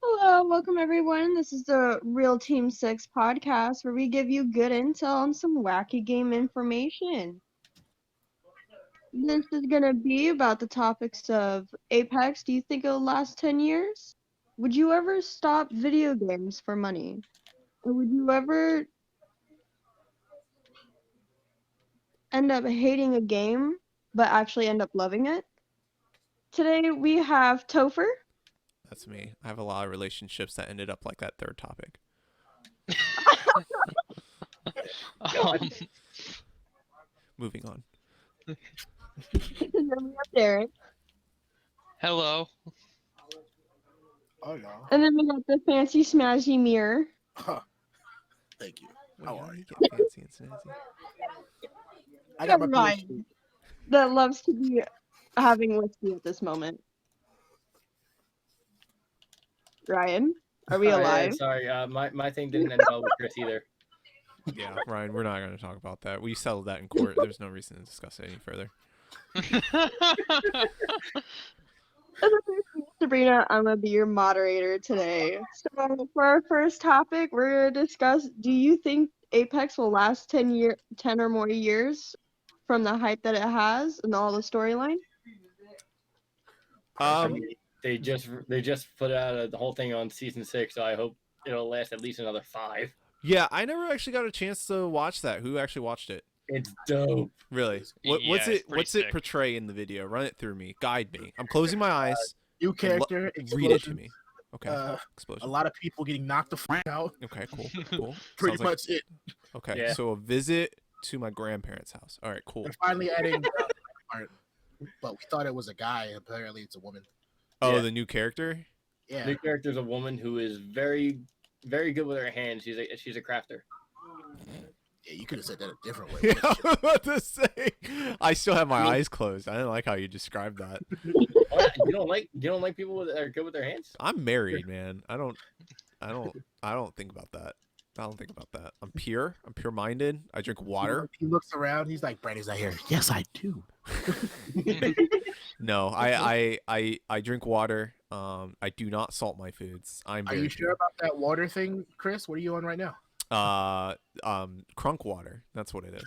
Hello, welcome everyone. This is the Real Team 6 podcast where we give you good intel on some wacky game information. This is going to be about the topics of Apex. Do you think it'll last 10 years? Would you ever stop video games for money? Or would you ever end up hating a game but actually end up loving it? Today we have Topher. That's me. I have a lot of relationships that ended up like that third topic. Moving on. And then we have Darren. Hello. Oh, no. And then we got the fancy smashy Mirror. Thank you. Wait, How how are do you? you get fancy and snazzy? I got my Ryan, PhD. that loves to be having whiskey at this moment. Ryan, are we alive? Sorry, my thing didn't end well with Chris either. Yeah, Ryan, we're not going to talk about that. We settled that in court. There's no reason to discuss it any further. Sabrina, I'm gonna be your moderator today. So for our first topic, we're gonna discuss: do you think Apex will last 10 or more years from the hype that it has and all the storyline? They just put out the whole thing on season 6, so I hope it'll last at least another 5. Yeah, I never actually got a chance to watch that. Who actually watched it? It's dope. Really? Yeah, What's it's it? pretty What's it sick. portray in the video? Run it through me. Guide me. I'm closing my eyes. New character, Read it to explosion, me. Okay. a Explosion. lot of people getting knocked the f out. Okay. Cool. Cool. Pretty Sounds like- much it. Okay. Yeah. So a visit to my grandparents' house. All right. Cool. They're finally adding part, but we thought it was a guy. Apparently, it's a woman. Oh, Yeah. the new character. Yeah. New character's a woman who is very, very good with her hands. She's a crafter. Yeah, you could have said that a different way. Yeah, I was about to say. I still have my eyes closed. I didn't like how you described that. You don't like people that are good with their hands? I'm married, man. I don't think about that. I don't think about that. I'm pure-minded. I drink water. He looks around. He's like, Brandy's not here. Yes, I do. No, I drink water. I do not salt my foods. I'm Are very you sure about that water thing, Chris? What are you on right now? crunk water. That's what it is.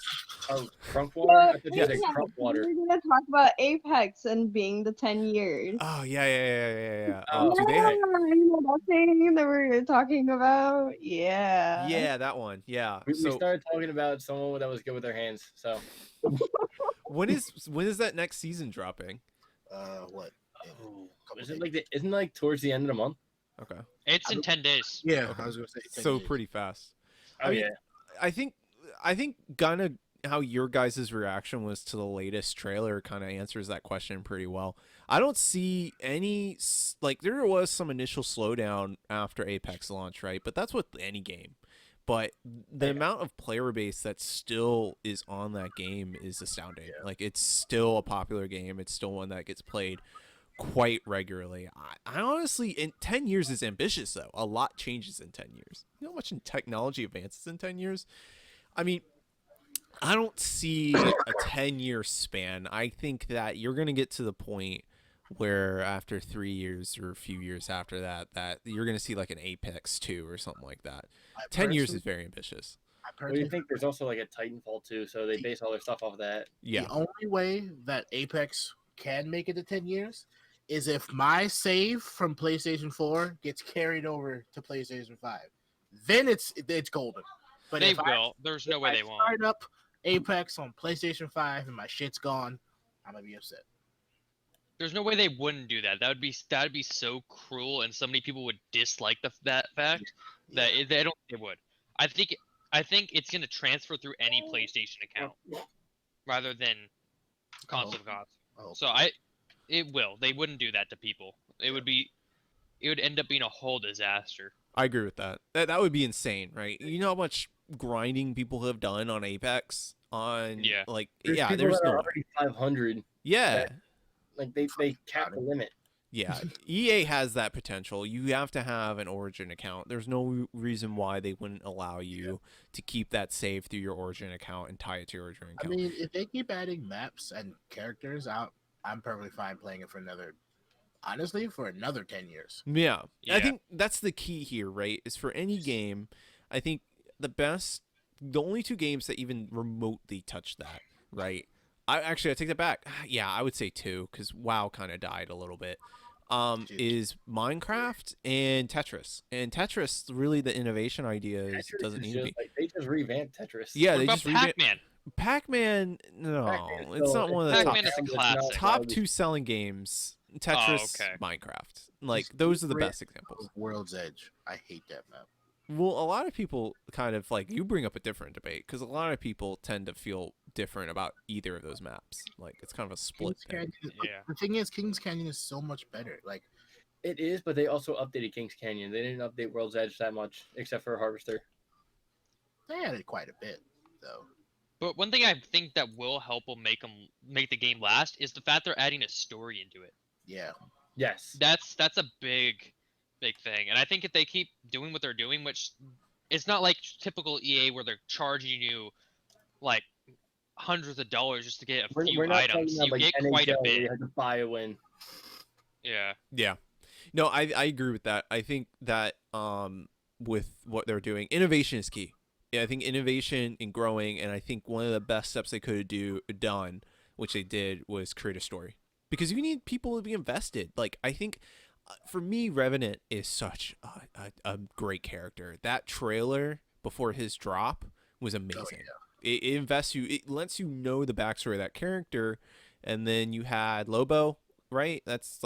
Oh, crunk water? I thought you said crump water. We're gonna talk about Apex and being the 10 years. Oh yeah. Oh, Do they Yeah, you know that thing that we're talking about? Yeah. Yeah, that one. Yeah. We So started talking about someone that was good with their hands. So when is that next season dropping? What? isn't it like towards the end of the month? Okay. It's in 10 days. Yeah, Okay. I was gonna say. 10 So days. pretty fast. Oh, I mean, yeah. I think kind of how your guys' reaction was to the latest trailer kind of answers that question pretty well. I don't see any like there was some initial slowdown after Apex launch, right? But that's with any game. But the amount of player base that still is on that game is astounding. Yeah. Like it's still a popular game. It's still one that gets played quite regularly. I honestly, in 10 years is ambitious though. A lot changes in 10 years. You know how much in technology advances in 10 years? I mean, I don't see a 10-year span. I think that you're going to get to the point where after 3 years or a few years after that you're going to see like an Apex 2 or something like that. 10 years is very ambitious. I Well, you personally think there's also like a Titanfall too, so they base all their stuff off of that. Yeah. The only way that Apex can make it to 10 years is if my save from PlayStation 4 gets carried over to PlayStation 5. Then it's golden. But They if I- will. There's no way if I they won't. start up Apex on PlayStation 5 and my shit's gone, I'm gonna be upset. There's no way they wouldn't do that. That'd be so cruel, and so many people would dislike that fact that they don't. It would. I think it's gonna transfer through any PlayStation account rather than console to console. Oh, So it will. They wouldn't do that to people. It would end up being a whole disaster. I agree with that. That would be insane, right? You know how much grinding people have done on Apex Yeah. like There's yeah, people there's that no are way. already 500. Yeah. Like they capped the limit. Yeah, EA has that potential. You have to have an Origin account. There's no reason why they wouldn't allow you to keep that save through your Origin account and tie it to your Origin I account. mean, if they keep adding maps and characters out, I'm perfectly fine playing it for another 10 years. Yeah. Yeah. I think that's the key here, right? Is for any game, I think the only two games that even remotely touch that, right? I take that back. Yeah, I would say two because WoW kind of died a little bit. Dude. Is Minecraft and Tetris. And Tetris, really, the innovation idea Tetris doesn't is need to just be. like they just revamped Tetris. Yeah, What they about just revamped Pac-Man? Pac-Man. No, Pac-Man, it's so not one of the top Pac-Man is a it's not classic. top widely- two selling games. Tetris, okay. Minecraft. Like those are the Great. best examples. World's Edge. I hate that map. Well, a lot of people kind of like you bring up a different debate because a lot of people tend to feel different about either of those maps. Like it's kind of a split Kings thing. Canyon, Yeah. The thing is, Kings Canyon is so much better. Like, It is, but they also updated Kings Canyon. They didn't update World's Edge that much, except for Harvester. they added quite a bit, though. But one thing I think that will help make the game last is the fact they're adding a story into it. Yeah. Yes. That's a big thing. And I think if they keep doing what they're doing, which it's not like typical EA where they're charging you like hundreds of dollars just to get a few We're not items. talking You about like get quite a NHL where bit. you have to buy a win. Yeah. Yeah. No, I agree with that. I think that with what they're doing, innovation is key. Yeah, I think innovation and growing, and I think one of the best steps they could have done, which they did, was create a story. Because you need people to be invested. Like, I think, for me, Revenant is such a great character. That trailer before his drop was amazing. It invests you. It lets you know the backstory of that character, and then you had Lobo, right? That's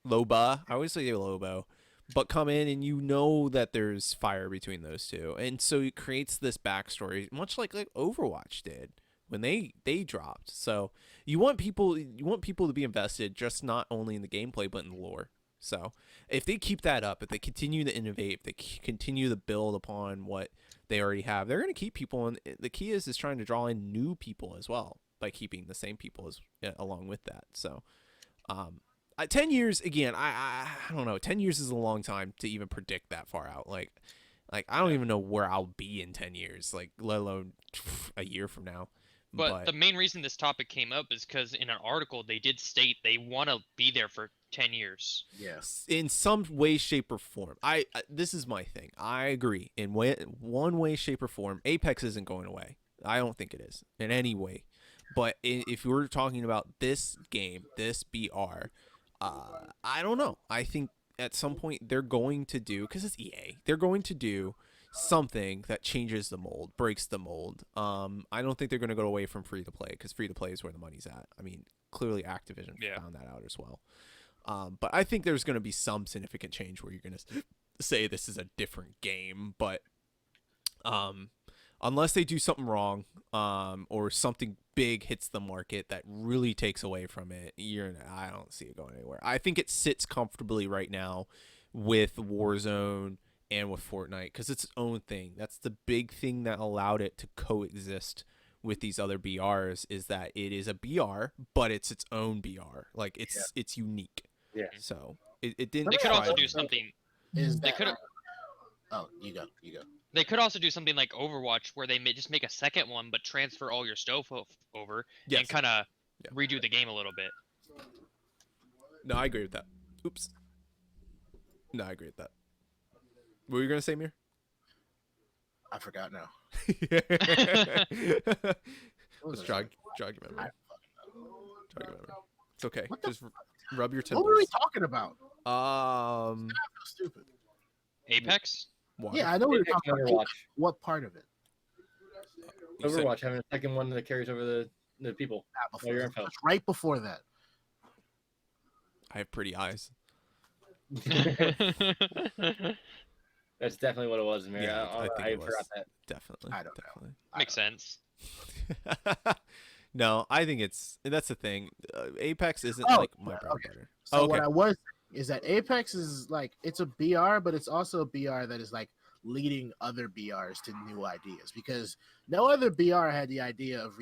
Loba. I always say Lobo, but come in and you know that there's fire between those two, and so it creates this backstory, much like Overwatch did when they dropped. So you want people to be invested, just not only in the gameplay but in the lore. So if they keep that up, if they continue to innovate, if they continue to build upon what they already have, they're going to keep people. And the key is trying to draw in new people as well by keeping the same people as along with that. So 10 years again, I don't know. 10 years is a long time to even predict that far out. Like I don't even know where I'll be in 10 years, like let alone a year from now. But the main reason this topic came up is because in an article they did state they want to be there for 10 years. Yes. In some way, shape, or form. This is my thing. I agree. In one way, shape, or form, Apex isn't going away. I don't think it is in any way. But if we're talking about this game, this BR, I don't know. I think at some point they're going to do, because it's EA, they're going to do something that changes the mold, breaks the mold. I don't think they're going to go away from free to play, because free to play is where the money's at. I mean, clearly Activision found that out as well. But I think there's going to be some significant change where you're going to say this is a different game. But unless they do something wrong, or something big hits the market that really takes away from it, I don't see it going anywhere. I think it sits comfortably right now with Warzone and with Fortnite because it's its own thing. That's the big thing that allowed it to coexist with these other BRs, is that it is a BR, but it's its own BR. Like it's unique. Yeah. So it didn't. They could try also to- do something. Is They that? could. Oh, you go. They could also do something like Overwatch, where they just make a second one, but transfer all your stuff over Yes. and kind of Yeah. redo the game a little bit. No, I agree with that. Oops. No, I agree with that. What were you gonna say, Mirrr? I forgot now. Let's jog your memory. Jog your memory. It's okay. What the Just rub your What were we temples. talking about? Um, I feel stupid. Apex? water. Yeah, I know we were Apex talking about Overwatch. what part of it. You said- Overwatch having a second one that carries over the people. Not Oh, you're before, in just right before that. I have pretty eyes. That's definitely what it was, Mirror. Yeah, I think it forgot was. that. Definitely. I don't know. definitely. Makes sense. No, I think that's the thing. Apex isn't Oh, like my bread okay. and butter. So Okay. what I was is that Apex is like it's a BR, but it's also a BR that is like leading other BRs to new ideas because no other BR had the idea of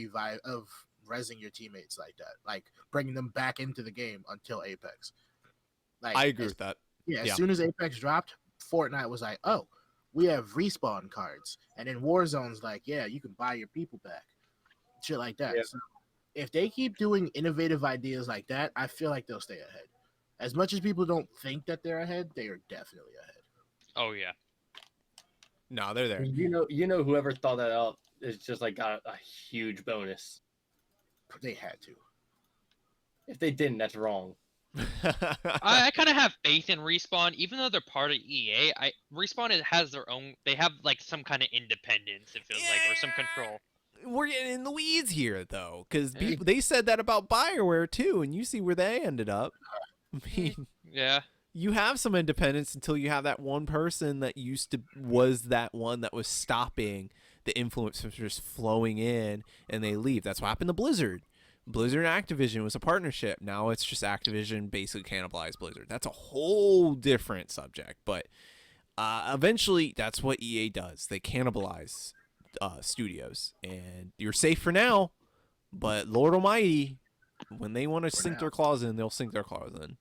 rezzing your teammates like that, like bringing them back into the game until Apex. Like, I agree with that. Yeah, as Yeah. soon as Apex dropped, Fortnite was like, oh, we have respawn cards. And then Warzone's like, yeah, you can buy your people back. Shit like that. Yeah. So if they keep doing innovative ideas like that, I feel like they'll stay ahead. As much as people don't think that they're ahead, they are definitely ahead. Oh yeah. No, they're there. You know, whoever thought that up is just like got a huge bonus. They had to. If they didn't, that's wrong. I kind of have faith in Respawn, even though they're part of EA. Respawn has their own. They have like some kind of independence. It feels like, or some control. We're getting in the weeds here, though, because Hey. they said that about BioWare too, and you see where they ended up. I mean, Yeah. you have some independence until you have that one person that was that one that was stopping the influencers flowing in, and they leave. That's what happened to Blizzard. Blizzard and Activision was a partnership. Now it's just Activision basically cannibalized Blizzard. That's a whole different subject, but eventually that's what EA does. They cannibalize studios, and you're safe for now, but Lord Almighty, when they want to sink their claws in, they'll sink their claws in.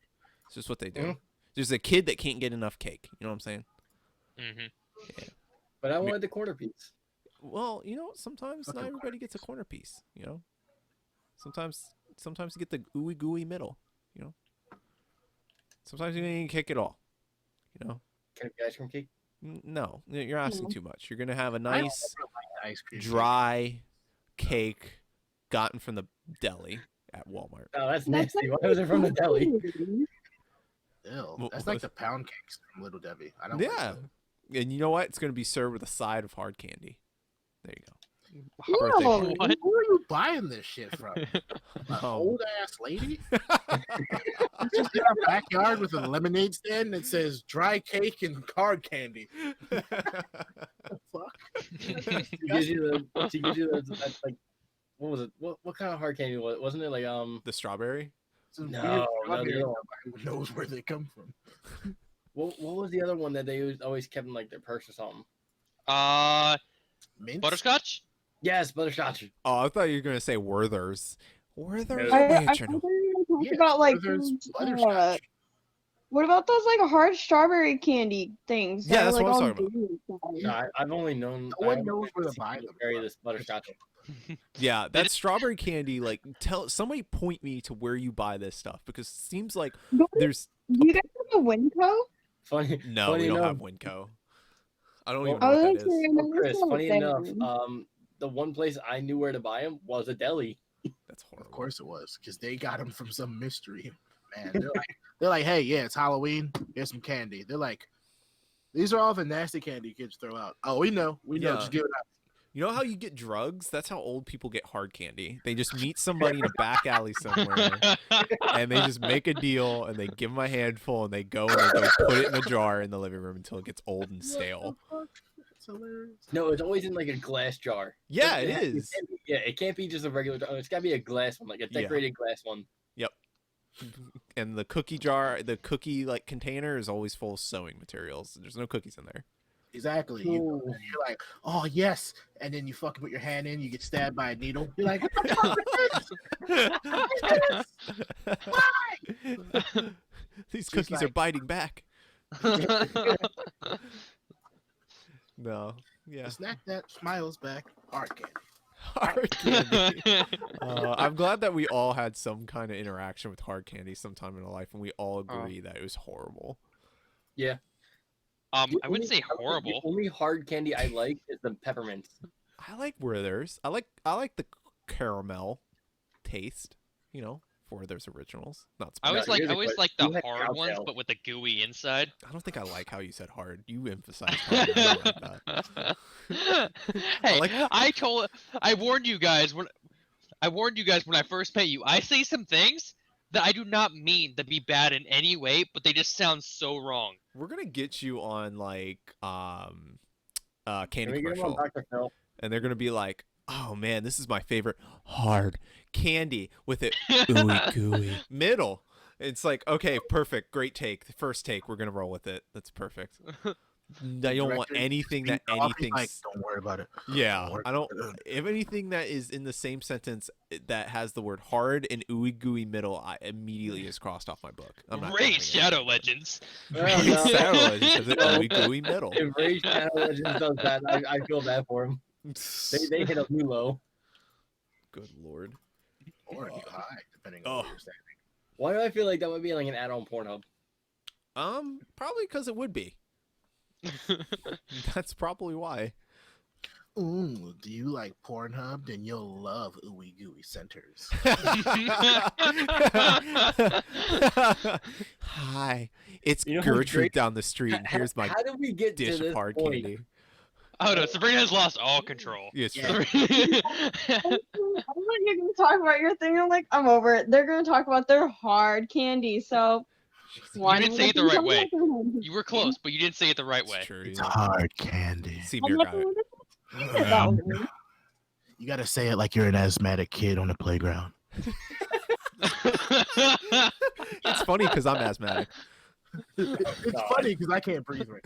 It's just what they do. Mhm. There's a kid that can't get enough cake. You know what I'm saying? Mm-hmm. But I wanted the corner piece. Well, sometimes not everybody gets a corner piece. Sometimes you get the ooey gooey middle. Sometimes you don't even kick it all. Can it be ice cream cake? No, you're asking too much. You're gonna have a I don't nice ever like ice cream. dry cake gotten from the deli at Walmart. Oh, that's nasty. Why was it from the deli? Ew, that's like the pound cakes from Little Debbie. I don't. Yeah, Like that. and you know what? It's gonna be served with a side of hard candy. There you go. Ew. Birthday cake. What? Who are you buying this shit from? An Oh. old ass lady? You just in our backyard with a lemonade stand that says dry cake and hard candy. The fuck? She gives you that's like, what was it? What kind of hard candy was it? Wasn't it like The strawberry. Some No, weird no, strawberry no. nobody knows where they come from. what was the other one that they always kept in like their purse or something? Mint? Butterscotch. Yes, butterscotch. Oh, I thought you were gonna say Werther's. Werther's. I- Wait, I Cherno- thought you were talking Yeah, about like there's those, butterscotch. what about those like hard strawberry candy things? Yeah, that are, that's like, what I was all talking gooey inside? No, I've only known. No one I knows where to seen buy people them carry from. this butterscotch. Yeah, that strawberry candy. Like, somebody point me to where you buy this stuff, because it seems like Do there's you guys have a Winco? Funny. no. funny We don't enough, have Winco. I don't Well, even know I what was that is. saying, Well, Chris, that's funny not enough, thing. the one place I knew where to buy them was a deli. That's horrible. Of course it was, because they got them from some mystery. Man, they're like, hey, yeah, it's Halloween. Here's some candy. They're like, these are all the nasty candy kids throw out. Oh, we know. Yeah. Just give it up. You know how you get drugs? That's how old people get hard candy. They just meet somebody in a back alley somewhere, and they just make a deal, and they give them a handful, and they go put it in a jar in the living room until it gets old and stale. It's hilarious. No, it's always in like a glass jar. Yeah, it It is. can't be, yeah, it can't be just a regular jar. It's got to be a glass one, like a Yeah. decorated glass one. And the cookie jar, the cookie like container is always full of sewing materials. There's no cookies in there. Exactly. Ooh. You're like, oh, yes. And then you fucking put your hand in, you get stabbed by a needle. You're like, These Just cookies are like- biting back. No. Yeah. snack that smiles back. Hard candy. Hard candy. I'm glad that we all had some kind of interaction with hard candy sometime in our life, and we all agree that it was horrible. Yeah. I The wouldn't only- say horrible. The only hard candy I like is the peppermint. I like Werther's. I like the caramel taste. For those originals, not I always spicy. here's a like question. the You had hard ones, cowtail. but with the gooey inside. I don't think I like how you said hard. You emphasized hard. I don't like that. Hey, like- I warned you guys when I first met you. I say some things that I do not mean to be bad in any way, but they just sound so wrong. We're gonna get you on like Can candy we get him on commercial, Dr. Phil? and they're gonna be like, "Oh man, this is my favorite hard candy with it ooey gooey middle." It's like, okay, perfect, great take. The first take, we're gonna roll with it. That's perfect. I don't want Director anything that speeds off, he's anything. like, don't worry about it. Yeah, Don't worry I don't. about it. If anything that is in the same sentence that has the word hard and ooey gooey middle, I immediately is crossed off my book. I'm not. Raid Shadow Legends. Oh, no. Shadow Legends has an No. ooey gooey middle. If Raid Shadow Legends does that, I feel bad for him. They hit a new low. Good lord. Or you high, depending on Oh. what you're saying. Why do I feel like that would be like an add-on Pornhub? Probably because it would be. That's probably why. Ooh, do you like Pornhub? Then you'll love ooey gooey centers. Hi, it's You know what's Gertrude great? down the street, and here's my How did we get to dish this of hard point? candy. Oh no, Sabrina has lost all control. Yes, Yeah. true. I thought you're gonna talk about your thing. I'm like, I'm over it. They're gonna talk about their hard candy. So why didn't not say let it the them right talk way. about their hard candy? You were close, but you didn't say it the right way. It's true. It's Yeah. hard candy. See, I'm Mirrr not got gonna it. let them that one. You gotta say it like you're an asthmatic kid on the playground. It's funny because I'm asthmatic. It's funny because I can't breathe right.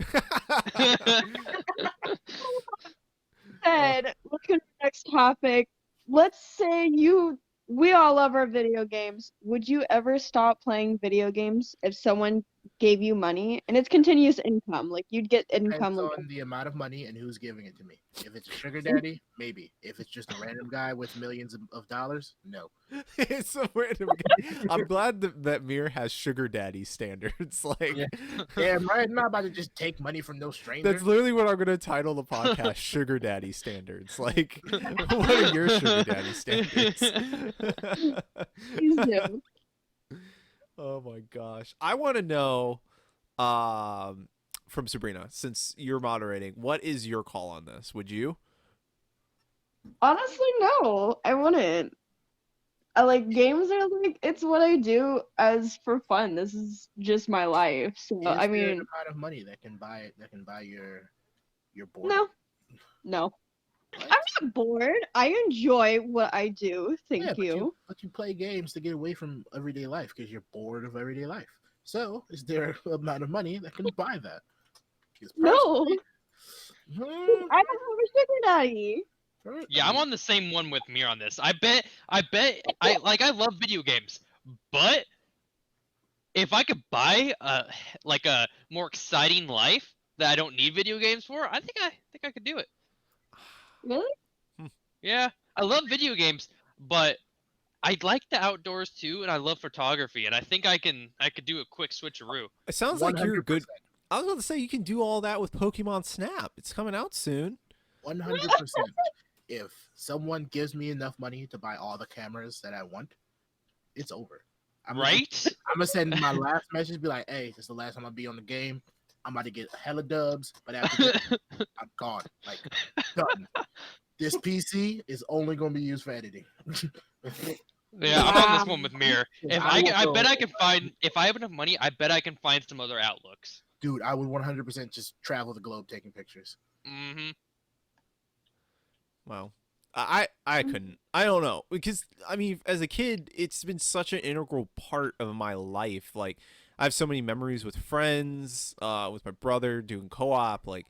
Said, let's go to the next topic. Let's say we all love our video games. Would you ever stop playing video games if someone gave you money? And it's continuous income. Like you'd get income. Depends Like, on the amount of money and who's giving it to me. If it's a sugar daddy, maybe. If it's just a random guy with millions of dollars, no. It's so random. I'm glad that Mirror has sugar daddy standards. Like, Yeah. Yeah, right. I'm not about to just take money from no stranger. that's literally what I'm gonna title the podcast: Sugar Daddy Standards. Like, what are your sugar daddy standards? please do. Oh my gosh, I want to know, from Sabrina, since you're moderating, what is your call on this? Would you? Honestly, no, I wouldn't. I like games are like it's what I do as for fun. This is just my life. So Is I there mean, an amount of money that can buy your board? no. What? I'm not bored. I enjoy what I do. Thank Yeah, you. but you play games to get away from everyday life because you're bored of everyday life. So, is there an amount of money that can buy that? 'Cause No, personally, I don't have a sugar daddy. Yeah, I'm on the same one with Mirror on this. I bet I love video games, but if I could buy like a more exciting life that I don't need video games for, I think I could do it. Really? Yeah, I love video games, but I like the outdoors too, and I love photography, and I think I could do a quick switcheroo. It sounds like you're 100%. good. I was about to say you can do all that with Pokemon Snap. It's coming out soon. 100%. If someone gives me enough money to buy all the cameras that I want, it's over. Right? I'm gonna send my last message, be like, "Hey, this is the last time I'll be on the game. I'm about to get hella dubs, but after this, I'm gone. Like, done. This PC is only gonna be used for editing." Yeah, I'm on this one with Mirror. If I will I go- bet I can find if I have enough money, I bet I can find some other outlooks. Dude, I would 100% just travel the globe taking pictures. Mm-hmm. Wow. I couldn't. I don't know, because I mean, as a kid, it's been such an integral part of my life. Like, I have so many memories with friends, with my brother doing co-op. Like,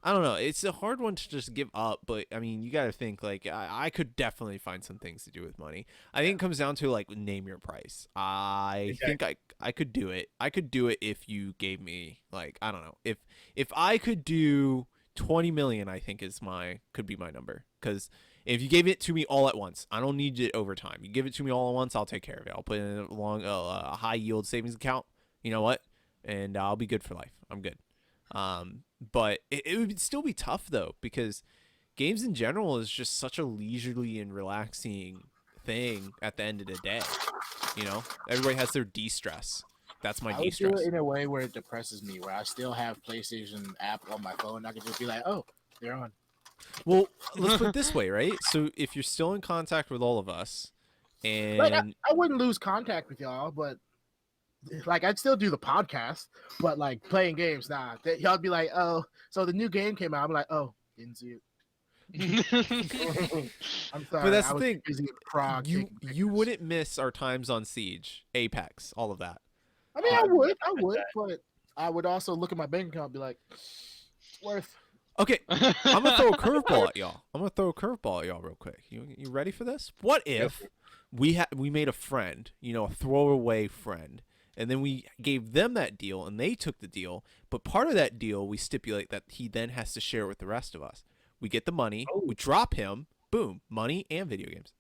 I don't know. It's a hard one to just give up, but I mean, you got to think like I could definitely find some things to do with money. I think it comes down to like name your price. I think I could do it. I could do it if you gave me like, I don't know, if I could do 20 million, I think could be my number, because if you gave it to me all at once, I don't need it over time. You give it to me all at once, I'll take care of it. I'll put it in a high yield savings account. You know what? And I'll be good for life. I'm good. But it would still be tough though, because games in general is just such a leisurely and relaxing thing at the end of the day. You know, everybody has their de-stress. That's my I would do de-stress. it in a way where it depresses me, where I still have PlayStation app on my phone. I can just be like, "Oh, they're on." Well, let's put it this way, right? So if you're still in contact with all of us, and Like, I wouldn't lose contact with y'all, but like I'd still do the podcast. But like playing games, nah. Y'all be like, "Oh, so the new game came out." I'm like, "Oh, didn't see it." I'm sorry. But that's I the was thing. busy in Prague. you taking you pictures. wouldn't miss our times on Siege, Apex, all of that. I mean, I would, but I would also look at my bank account and be like, worth. Okay, I'm gonna throw a curveball at y'all. Real quick. You ready for this? What if we made a friend, a throwaway friend, and then we gave them that deal, and they took the deal, but part of that deal we stipulate that he then has to share it with the rest of us. We get the money, we drop him, boom, money and video games.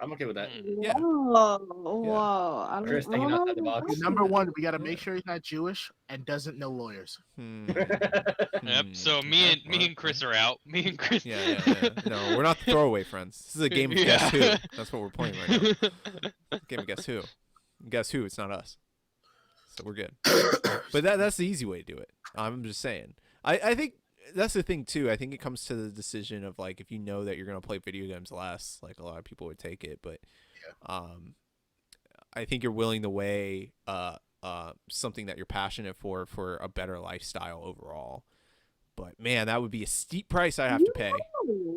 I'm okay with that. Yeah. Whoa. I Chris don't thinking know outside the about box. that. Number one, we got to make sure he's not Jewish and doesn't know lawyers. Yep. So me and Chris are out. Me and Chris. Yeah. No, we're not the throwaway friends. This is a game of Guess Who. That's what we're playing right now. Game of Guess Who. Guess who? It's not us. So we're good. But that's the easy way to do it. I'm just saying. I think that's the thing too. I think it comes to the decision of like if you know that you're gonna play video games less, like a lot of people would take it, but I think you're willing to weigh something that you're passionate for a better lifestyle overall. But man, that would be a steep price I'd have to pay.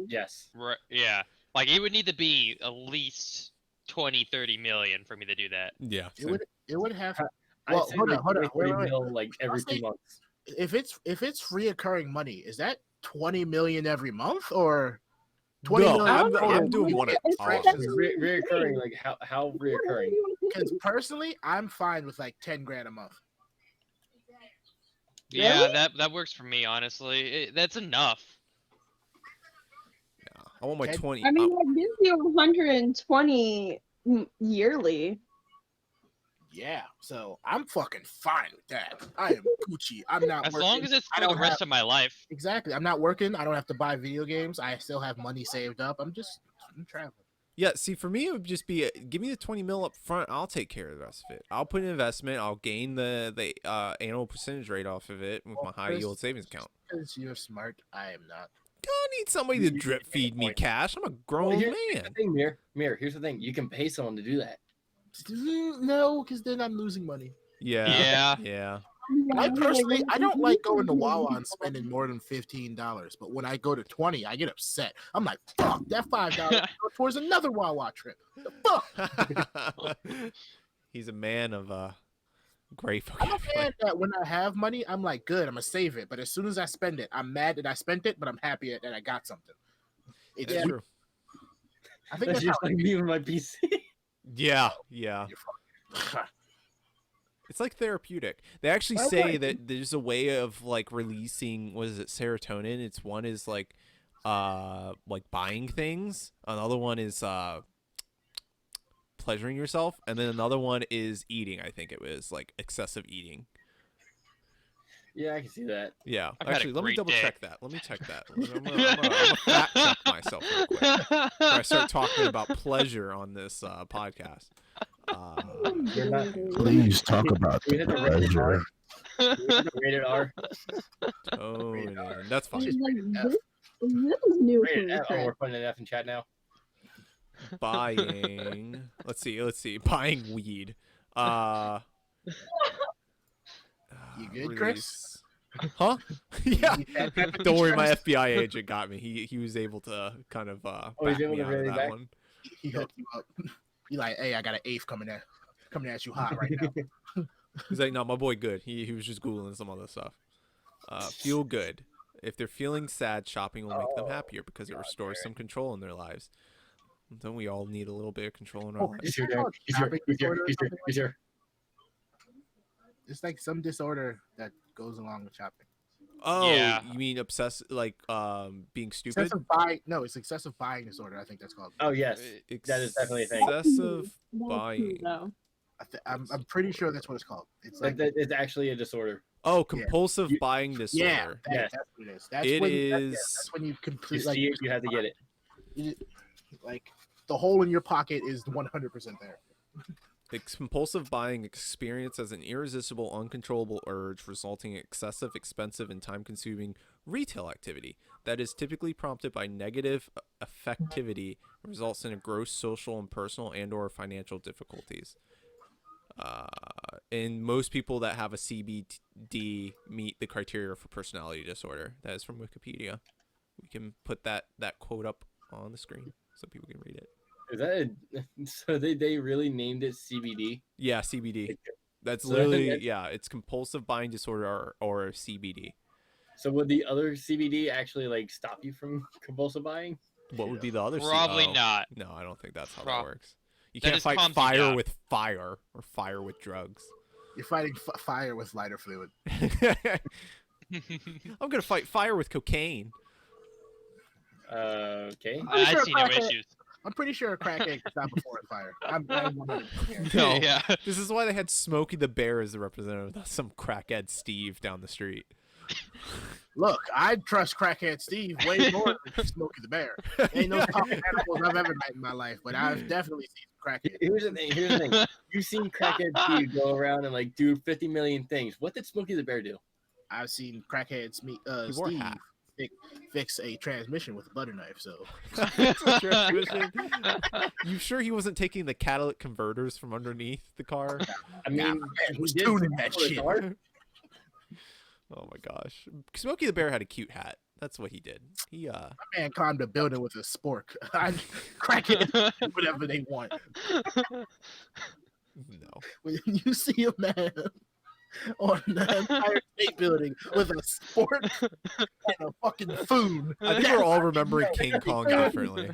Yes. Right. Yeah. Like it would need to be at least 20-30 million for me to do that. Yeah. It would have. I'd Well, say hold on. like 3 mil, like every I'll say- 2 months. If it's reoccurring money, is that 20 million every month or 20 No, million? I'm doing one at It's all. like- Reoccurring, like how reoccurring? Because personally, I'm fine with like 10 grand a month. Yeah, that works for me. Honestly, that's enough. I want my Ted- 20. I mean, that gives you 120 yearly. Yeah, so I'm fucking fine with that. I am Gucci. I'm not As working. long as it's I for the don't rest of my life. Exactly. I'm not working. I don't have to buy video games. I still have money saved up. I'm traveling. Yeah, see, for me, it would just be give me the 20 mil up front. I'll take care of the rest of it. I'll put an investment. I'll gain the annual percentage rate off of it with my high Chris, yield savings account. Because you're smart. I am not. I don't need somebody to drip feed me cash. I'm a grown Here's man. the thing, Mirror. Here's the thing. You can pay someone to do that. No, because then I'm losing money. Yeah. I personally, I don't like going to Wawa and spending more than $15. But when I go to 20, I get upset. I'm like, fuck, that $5 goes towards another Wawa trip. The fuck? He's a man of great I'm a vocabulary. man that when I have money, I'm like, good, I'm gonna save it. But as soon as I spend it, I'm mad that I spent it, but I'm happy that I got something. It's That's true. I think That's that's just how like me with my PC. Yeah. You're It's like therapeutic. They actually Oh, say right. that there's a way of like releasing, what is it, serotonin? It's one is like buying things. Another one is pleasuring yourself, and then another one is eating. I think it was like excessive eating. Yeah, I can see that. Yeah. I've had a Actually, let me great double day. check that. I'm gonna fact check myself real quick before I start talking about pleasure on this podcast. You're not. Please talk about We the hit the rated pleasure. R. We hit the rated R. Oh, man, that's fine. He's like, this is new for Rated me, F. Oh, Chris. we're putting an F in chat now. Buying. Let's see. Buying weed. You good, Chris? release. Huh? Yeah. That type of Don't worry, my interest? FBI agent got me. He was able to kind of he's back able me to out of really that back? one. He hooked you up. He like, hey, I got an eighth coming at you hot right now. He's like, no, my boy, good. He was just googling some other stuff. Feel good. If they're feeling sad, shopping will make them happier because it restores some control in their lives. Don't we all need a little bit of control in our lives? He's here, Darren. He's here. He's here. He's here. He's here. It's like some disorder that goes along with shopping. Oh, Yeah. you mean being stupid? Excessive buying. No, it's excessive buying disorder. I think that's called. Oh yes, that is definitely a thing. Excessive That's buying. true, though. I'm pretty sure that's what it's called. It's like It's actually a disorder. Oh, compulsive You- buying disorder. yeah, Yes. that's what it is. That's It when is- that's when you You complete see it, you have to get it. like the hole in your pocket is 100% there. Compulsive buying experience as an irresistible, uncontrollable urge resulting in excessive, expensive, and time-consuming retail activity that is typically prompted by negative affectivity, results in a gross social and personal and/or financial difficulties. And most people that have a CBD meet the criteria for personality disorder. That is from Wikipedia. We can put that quote up on the screen so people can read it. Is that so? They really named it CBD. Yeah, CBD. That's So literally that- it's compulsive buying disorder or CBD. So would the other CBD actually like stop you from compulsive buying? What would be the other? Probably Oh, not. No, I don't think that's how that Prob- works. You That can't just fight calms you fire down. with fire or fire with drugs. You're fighting fire with lighter fluid. I'm gonna fight fire with cocaine. Okay. I'm I sure see no crackhead- issues. I'm pretty sure a crackhead can stop before a fire. I'm 100%. No. Yeah. This is why they had Smokey the Bear as the representative, not some crackhead Steve down the street. Look, I trust crackhead Steve way more than Smokey the Bear. Ain't no talking animals I've ever met in my life, but I've definitely seen crackhead. Here's the thing. You've seen crackhead Steve go around and like do 50 million things. What did Smokey the Bear do? I've seen crackhead He wore a Steve hat. fix a transmission with a butter knife. So Transmission. You sure he wasn't taking the catalytic converters from underneath the car? I mean, man he was did tuning something that for the shit. car. Oh my gosh. Smokey the Bear had a cute hat. That's what he did. He my man climbed a building with a spork. Crackhead, whatever they want. no. When you see a man on the Empire State Building with a spork and a fucking food, I think we're all remembering King Kong differently.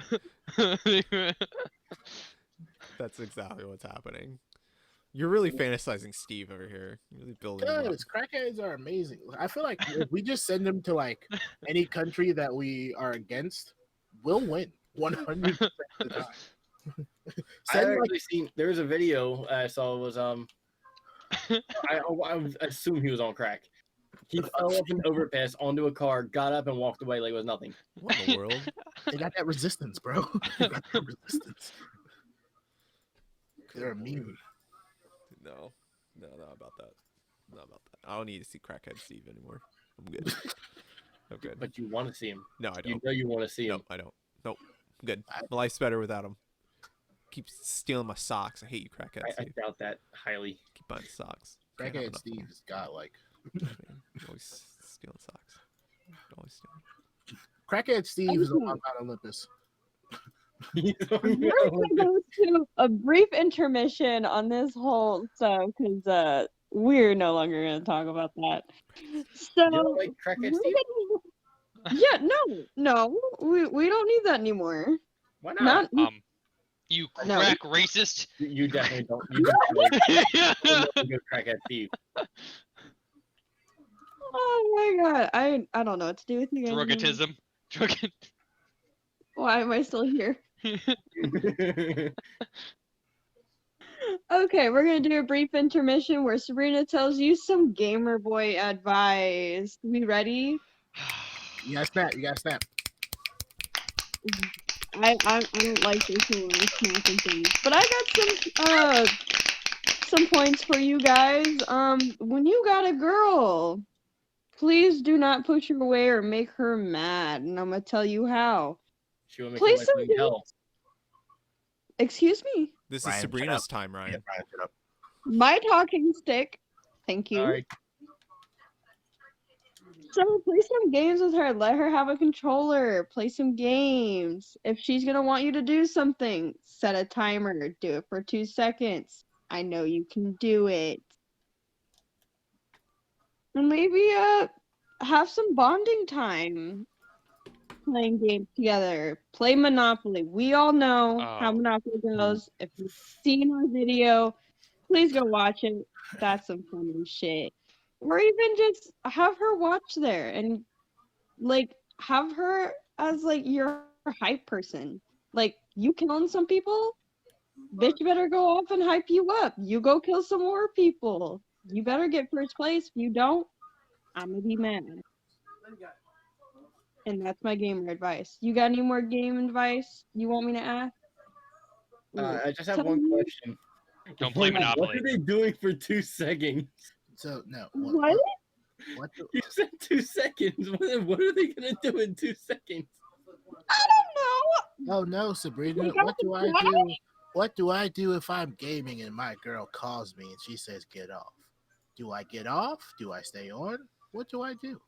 That's exactly what's happening. You're really fantasizing Steve over here. You're really building him up. Because crackheads are amazing. I feel like if we just send them to like any country that we are against, we'll win 100% of the time. I Send, like, actually seen there was a video I saw was I assume he was on crack. He fell off an overpass onto a car, got up and walked away like it was nothing. What in the world? they got that resistance, bro. They got that resistance. They're immune. No. Not about that. Not about that. I don't need to see crackhead Steve anymore. I'm good. I'm good. But you want to see him. No, I You don't. know you want to see him. Nope, I don't. Nope. I'm good. My life's better without him. Keep stealing my socks. I hate you, crackhead I Steve. doubt that highly. Keep buying socks. Can't have Crackhead enough of Steve them. has got like Always stealing socks. Always stealing. Crackhead Steve is on Mount Olympus. He's on We're the- gonna go to a brief intermission on this whole stuff because we're no longer gonna talk about that. So You don't like crackhead Steve? yeah, no, we don't need that anymore. Why not? Not You No. crack racist. You definitely don't. You definitely don't go crackhead Steve. oh my god, I don't know what to do with you guys. anymore. Drugatism. Drug- Why am I still here? Okay, we're gonna do a brief intermission where Sabrina tells you some gamer boy advice. We ready? You gotta snap. You gotta snap. I don't like this whole snapping thing, but I got some points for you guys. When you got a girl, please do not push her away or make her mad, and I'm gonna tell you how. She will make Play your life some like hell. Excuse me, This Ryan, is shut Sabrina's up. time, Ryan. Yeah, Ryan, shut up. my talking stick. Thank you. All right. So play some games with her. Let her have a controller. Play some games. If she's gonna want you to do something, set a timer. Do it for 2 seconds. I know you can do it. And maybe have some bonding time. Playing games together. Play Monopoly. We all know how Oh. Monopoly goes. If you've seen our video, please go watch it. That's some funny shit. Or even just have her watch there and like have her as like your hype person. Like you killing some people, bitch, you better go off and hype you up. You go kill some more people. You better get first place. If you don't, I'm gonna be mad. And that's my gamer advice. You got any more game advice you want me to ask? I just have Tell one me. question. Don't play What Monopoly. are they doing for 2 seconds? So no. What? What the, You said 2 seconds. What are they gonna do in 2 seconds? I don't know. oh no, Sabrina. We got What do I to play. do? What do I do if I'm gaming and my girl calls me and she says get off? Do I get off? Do I stay on? What do I do?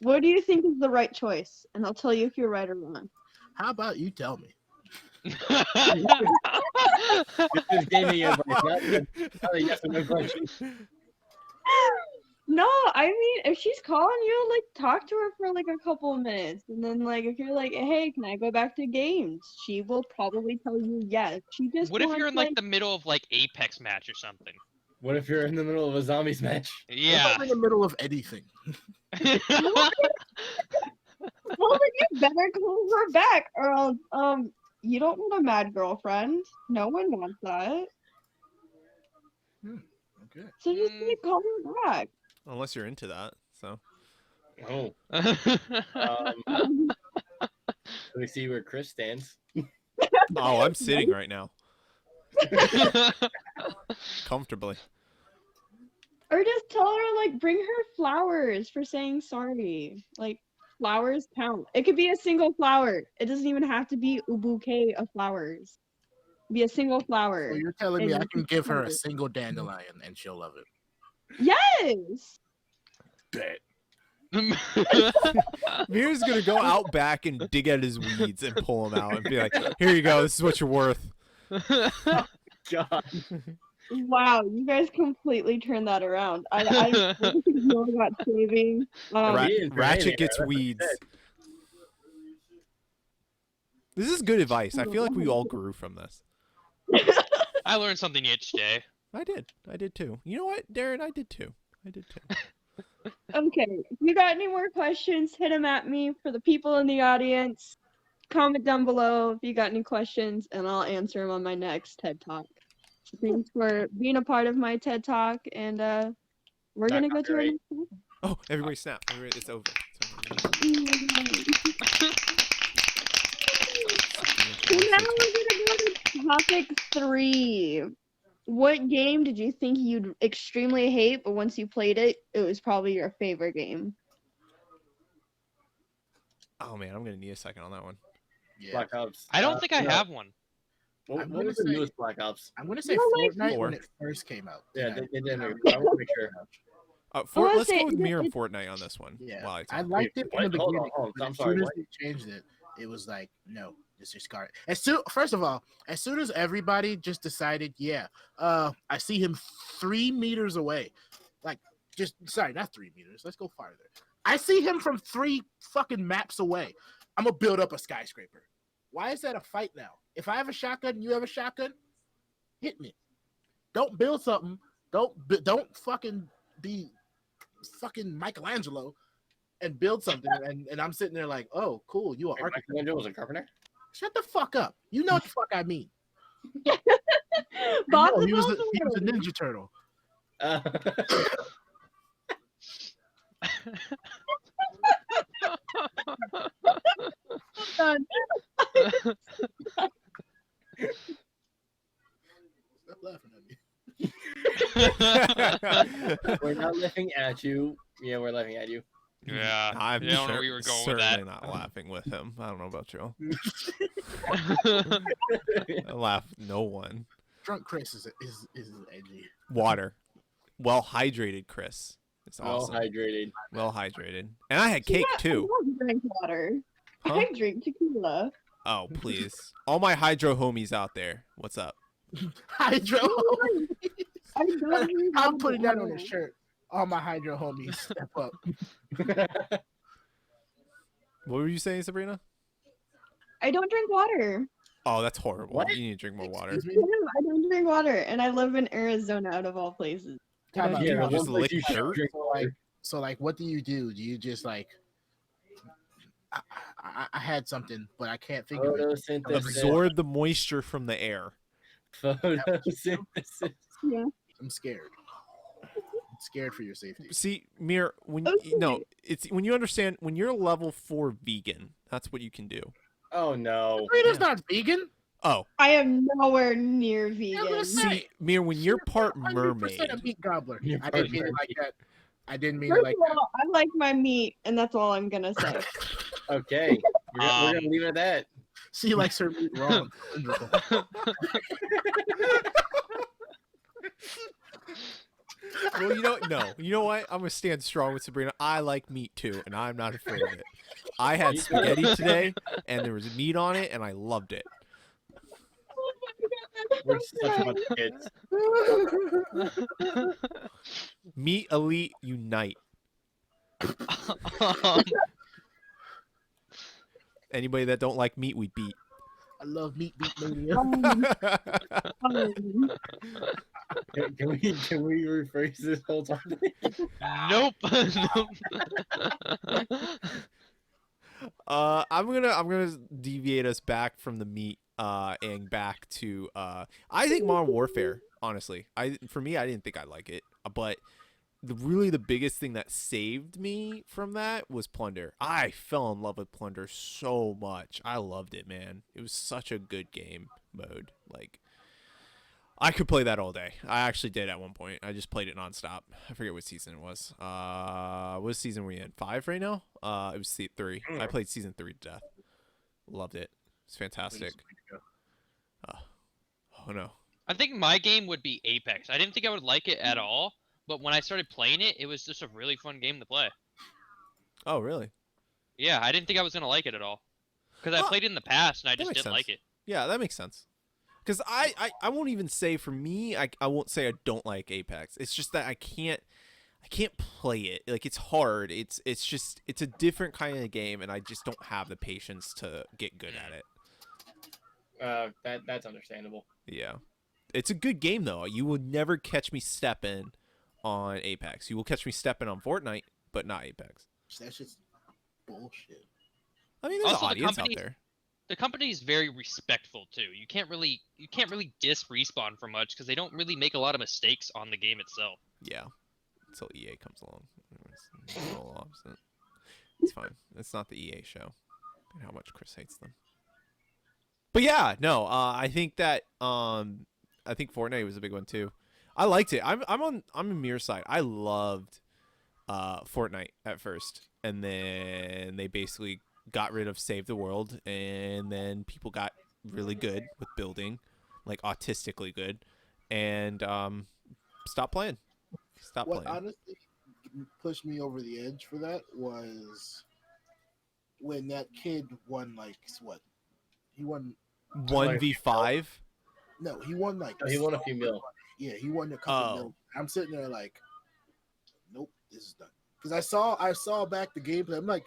What do you think is the right choice? And I'll tell you if you're right or wrong. How about you tell me? This is gaming advice, not a yes or no question. No, I mean, if she's calling you, like, talk to her for like a couple of minutes, and then like, if you're like, "Hey, can I go back to games?" She will probably tell you yes. She just What if wants, you're in like the middle of like Apex match or something? What if you're in the middle of a zombies match? Yeah. I'm in the middle of anything. well, then you better call her back, or else, you don't want a mad girlfriend. No one wants that. Okay. So just Mm. call her back. Unless you're into that. So Oh. Let me see where Chris stands. oh, I'm sitting right now. Comfortably. Or just tell her, like, bring her flowers for saying sorry. Like, flowers count. It could be a single flower. It doesn't even have to be a bouquet of flowers. Be a single flower. So you're telling me and I you can give her a flowers. single dandelion and she'll love it? Yes! Bet. Mirror's gonna go out back and dig at his weeds and pull them out and be like, "Here you go. This is what you're worth." God. Wow, you guys completely turned that around. I wasn't knowing about saving. Ra- He is Ratchet great, gets that's what he weeds. said. This is good advice. I feel like we all grew from this. I learned something each day. I did too. You know what, Darren? I did too. Okay, if you got any more questions, hit them at me. For the people in the audience, comment down below if you got any questions, and I'll answer them on my next TED Talk. So thanks for being a part of my TED Talk, and we're Not gonna go to our copyright. next topic. Oh, everybody snap. It's over. So now we're gonna go to topic 3. What game did you think you'd extremely hate, but once you played it, it was probably your favorite game? Oh man, I'm gonna need a second on that one. Yeah. Black Ops. I don't think I no. have one. What I'm was gonna the say- newest Black Ops? I'm gonna say No, like Fortnite four. when it first came out. Yeah, Yeah. they did. I want to make sure. wanna Let's say, go with is it- Mirror and Fortnite on this one. Yeah, While I talk. liked it in the Hold on, beginning. hold on. but I'm as sorry, soon as what? they changed it, it was like, no, discard. First of all, as soon as everybody just decided, I see him 3 meters away. Like, not 3 meters. Let's go farther. I see him from 3 fucking maps away. I'm gonna build up a skyscraper. Why is that a fight now? If I have a shotgun and you have a shotgun, hit me. Don't build something. Don't fucking be fucking Michelangelo and build something, and I'm sitting there like, oh, cool, you are Wait, architect. Michelangelo was a carpenter? Shut the fuck up. You know what the fuck I mean. Bob No, the he was a Builder. Ninja Turtle. Uh, Done. Stop laughing at me. we're not laughing at you. Yeah, we're laughing at you. Yeah. I'm I don't know where you were going with certainly that. not laughing with him. I don't know about you. I laugh with no one. Drunk Chris is edgy. Water. Well hydrated, Chris. It's Well awesome. hydrated. Well hydrated. And I had cake too. I don't drink water. Huh? I drink tequila. Oh, please. All my hydro homies out there. What's up? Hydro. I don't drink I'm water. putting that on a shirt. All my hydro homies step up. What were you saying, Sabrina? I don't drink water. Oh, that's horrible. What? You need to drink more water. Excuse Yeah, me? I don't drink water, and I live in Arizona, out of all places. Time out, Yeah, time out. just one place lick you should dirt? drink water. So, like, what do you do? Do you just, like... I had something, but I can't think of it. Photosynthesis. Absorb the moisture from the air. Photosynthesis. Yeah. I'm scared. I'm scared for your safety. See, Mirror, when Okay. no, it's when you understand when you're level 4 vegan, that's what you can do. Oh no. Sabrina's not vegan. Oh, I am nowhere near I was vegan. gonna say, see, Mirror, when you're part 100% mermaid, a meat gobbler. You're I part didn't mean it like mermaid. that. I didn't mean it First like of all, I like my meat, and that's all I'm gonna say. that. Okay. We're gonna leave it at that. She likes her meat raw. well, you know what? I'm gonna stand strong with Sabrina. I like meat too, and I'm not afraid of it. I had spaghetti today, and there was meat on it, and I loved it. Oh my God, We're such a bunch of kids. Meat Elite Unite. Um, Anybody that don't like meat, we beat. I love Meat Beat Mania. Can we rephrase this whole topic? nope. Nope. I'm gonna deviate us back from the meat and back to I think Modern Warfare, honestly. For me I didn't think I'd like it, but the biggest thing that saved me from that was Plunder. I fell in love with Plunder so much. I loved it, man. It was such a good game mode. Like, I could play that all day. I actually did at one point. I just played it nonstop. I forget what season it was. What season were we in? 5 right now? It was 3. I played season 3 to death. Loved it. It's fantastic. Oh no. I think my game would be Apex. I didn't think I would like it at all, but when I started playing it, it was just a really fun game to play. Oh really? Yeah, I didn't think I was gonna like it at all, because I played it in the past and I just didn't like it. Yeah, that makes sense. Because I won't even say, for me, I won't say I don't like Apex. It's just that I can't play it. Like, it's hard. It's a different kind of game, and I just don't have the patience to get good at it. That's understandable. Yeah. It's a good game, though. You will never catch me stepping on Apex. You will catch me stepping on Fortnite, but not Apex. That's just bullshit. I mean, there's Also, an audience out there. The company is very respectful too. You can't really diss Respawn for much because they don't really make a lot of mistakes on the game itself. Yeah. Until EA comes along. It's a little opposite. It's fine. It's not the EA show. And how much Chris hates them. But yeah, no, I think that I think Fortnite was a big one too. I liked it. I'm on Mirror's side. I loved Fortnite at first, and then they basically got rid of Save the World, and then people got really good with building, like autistically good, and stopped playing. What honestly pushed me over the edge for that was when that kid won, like, what? He won 1v5. No, he won like he won a few mil. Yeah, he won a couple mil. I'm sitting there like, nope, this is done. Because I saw back the gameplay. I'm like,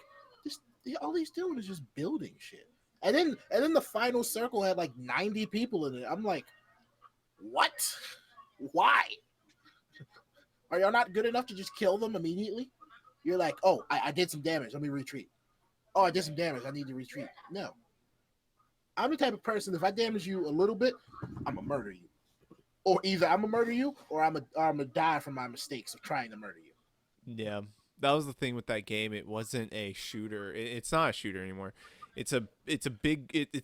all he's doing is just building shit. And then the final circle had like 90 people in it. I'm like, what? Why? Are y'all not good enough to just kill them immediately? You're like, oh, I did some damage. Let me retreat. Oh, I did some damage. I need to retreat. No. I'm the type of person, if I damage you a little bit, I'm going to murder you. Or either I'm going to murder you, or I'm going to die from my mistakes of trying to murder you. Yeah. That was the thing with that game. It wasn't a shooter. It's not a shooter anymore. It's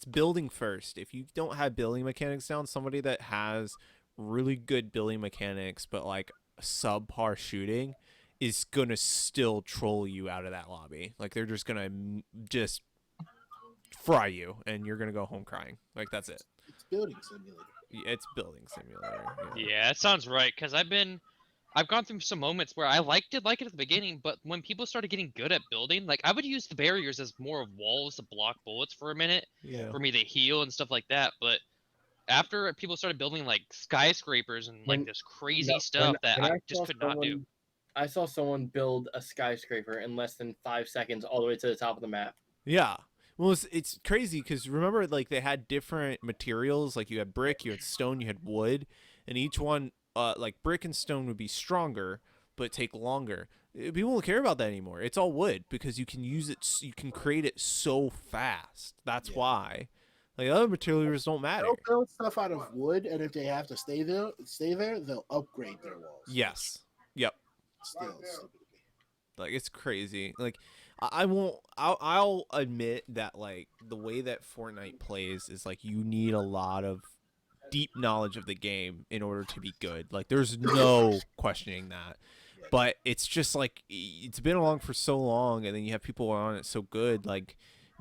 building first. If you don't have building mechanics down, somebody that has really good building mechanics but like subpar shooting is gonna still troll you out of that lobby. Like, they're just gonna just fry you, and you're gonna go home crying. Like, that's it. It's building simulator. Yeah, it's building simulator. Yeah, that sounds right. Because I've gone through some moments where I liked it at the beginning, but when people started getting good at building, like, I would use the barriers as more of walls to block bullets for a minute, for me to heal and stuff like that. But after people started building like skyscrapers and like this crazy stuff that I just could not do. I saw someone build a skyscraper in less than 5 seconds all the way to the top of the map. Yeah. Well, it's crazy because remember, like, they had different materials. Like, you had brick, you had stone, you had wood, and each one, like, brick and stone would be stronger but take longer. People don't care about that anymore. It's all wood because you can use it. You can create it so fast. That's why. Like, other materials don't matter. They'll build stuff out of wood, and if they have to stay there, they'll upgrade their walls. Yes. Yep. Still stupid. Like, it's crazy. Like, I'll admit that, like, the way that Fortnite plays is, like, you need a lot of deep knowledge of the game in order to be good. Like, there's no questioning that. But it's just, like, it's been along for so long, and then you have people who are on it so good, like,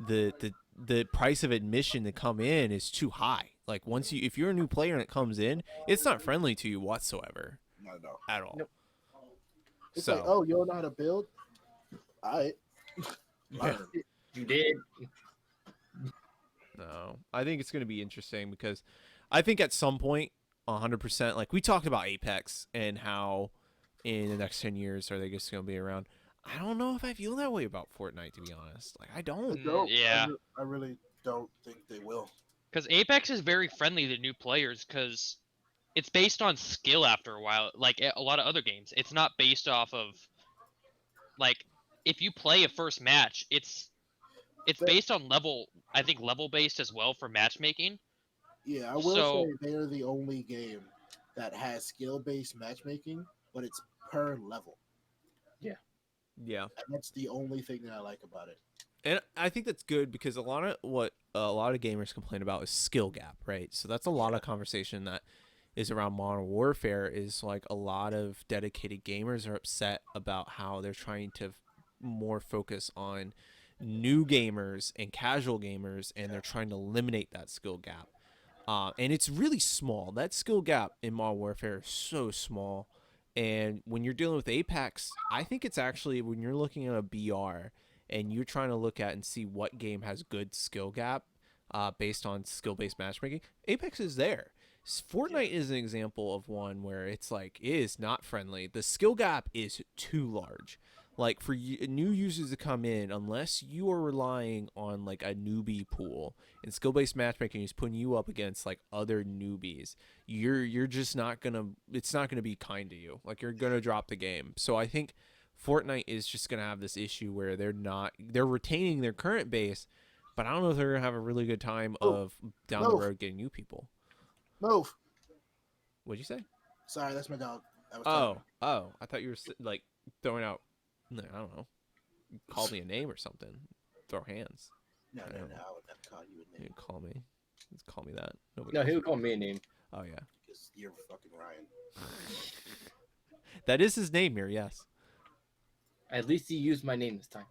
the price of admission to come in is too high. Like, if you're a new player and it comes in, it's not friendly to you whatsoever. Not at all. Nope. It's like, oh, you don't know how to build? All right. Yeah. You did. No, I think it's going to be interesting because I think at some point, 100%. Like we talked about Apex and how in the next 10 years are they just going to be around. I don't know if I feel that way about Fortnite, to be honest. Like I I don't. don't. Yeah. I really don't think they will. Because Apex is very friendly to new players because it's based on skill after a while, like a lot of other games. It's not based off of like if you play a first match, it's based on level. I think level based as well for matchmaking. Yeah, I will So- say they are the only game that has skill-based matchmaking, but it's per level, Yeah. and that's the only thing that I like about it. And I think that's good because a lot of what a lot of gamers complain about is skill gap, right? So that's a lot of conversation that is around Modern Warfare is like a lot of dedicated gamers are upset about how they're trying to more focus on new gamers and casual gamers and they're trying to eliminate that skill gap. And it's really small. That skill gap in Modern Warfare is so small. And when you're dealing with Apex, I think it's actually when you're looking at a BR and you're trying to look at and see what game has good skill gap based on skill-based matchmaking, Apex is there. Fortnite is an example of one where it's like it is not friendly. The skill gap is too large. Like for new users to come in, unless you are relying on like a newbie pool and skill-based matchmaking is putting you up against like other newbies, you're just not gonna. It's not gonna be kind to you. Like you're gonna drop the game. So I think Fortnite is just gonna have this issue where they're retaining their current base, but I don't know if they're gonna have a really good time of down the road getting new people. Move. What'd you say? Sorry, that's my dog. I was talking. Oh, I thought you were like throwing out. No, I don't know. Call me a name or something. Throw hands. No, I I don't would know. never call you a You name call me. Just call me that. Nobody No, calls he me- would call me a name. Oh yeah, because you're fucking Ryan. that is his name, Mirrr. Yes. At least he used my name this time.